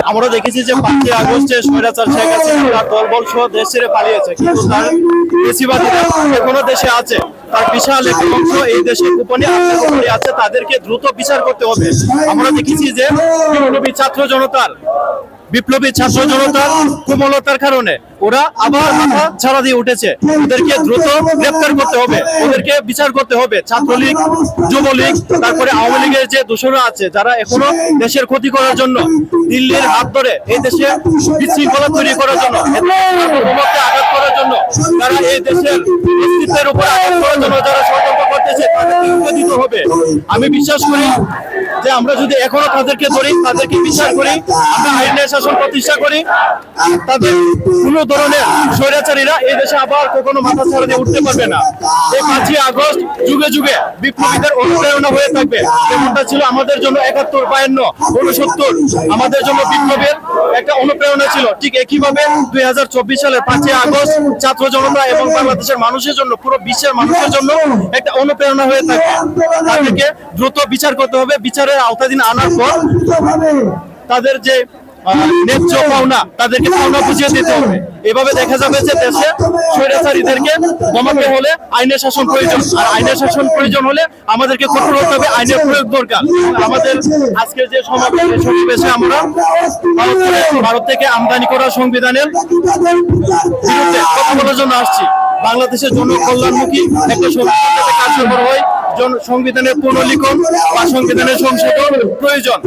আমরা দেখেছি যে 5ই আগস্টে স্বৈরাচার শেখ হাসিনা দলবল সহ দেশ ছেড়ে পালিয়েছে, কিন্তু তার বেশিরভাগীরা এখনো দেশে আছে। তার বিশাল একটা অংশ এই দেশে গোপনে আত্মগোপনে আছে, তাদেরকে দ্রুত বিচার করতে হবে। আমরা দেখেছি যে বিপ্লবী ছাত্র জনতার কোমলতার কারণে ওরা আবার মাথা ছাড়া দিয়ে উঠেছে। ওদেরকে দ্রুত গ্রেপ্তার করতে হবে, ওদেরকে বিচার করতে হবে। ছাত্রলীগ, যুবলীগ, তারপরে আওয়ামী লীগের যে দোষরা আছে, যারা এখনো দেশের ক্ষতি করার জন্য দিল্লির হাত ধরে এই দেশে বিশৃঙ্খলা তৈরি করার জন্য, আঘাত করার জন্য, যারা এই দেশের অস্তিত্বের উপর আঘাত করার জন্য যারা সতর্ক করতেছে, তাদেরকে দিতে হবে। আমি বিশ্বাস করি যে আমরা যদি এখনো তাদেরকে ধরি, তাদেরকে বিচার করি, আমরা আইনের শাসন প্রতিষ্ঠা করি, তাদের কোন ধরনের স্বৈরাচারীরা এই দেশে আবার কখনো মাথা ছাড়া দিয়ে উঠতে পারবে না। এই 5ই আগস্ট যুগে যুগে বিপ্লবীদের অনুপ্রেরণা হয়ে থাকবে। যেমনটা ছিল আমাদের জন্য 71, 52, 69 আমাদের জন্য বিপ্লবের একটা অনুপ্রেরণা ছিল, ঠিক একইভাবে 2024 সালের 5ই আগস্ট ছাত্র জনতা এবং বাংলাদেশের মানুষের জন্য, পুরো বিশ্বের মানুষের জন্য একটা অনুপ্রেরণা হয়ে থাকবে। তাদেরকে দ্রুত বিচার করতে হবে। বিচারের আওতাধীন আনার পর তাদের যে ন্যায্য পাওনা, তাদেরকে পাওনা বুঝিয়ে দিতে হবে। এভাবে দেখা যাবে যে দেশে স্বৈরাচারীদেরকে দমাতে হলে আইনের শাসন প্রয়োজন, আর আইনের শাসন প্রয়োজন হলে আমাদেরকে কঠোর হতে হবে, আইনের প্রয়োগ দরকার। আমাদের আজকের যে সমাবেশে আমরা ভারত থেকে আমদানি করা সংবিধানের বিরুদ্ধে কথা বলার জন্য আসছি। বাংলাদেশের জনকল্যাণমুখী একটা সংবিধান কার্যকর হয়, সংবিধানের পুনর্লিখন বা সংবিধানের সংশোধন প্রয়োজন।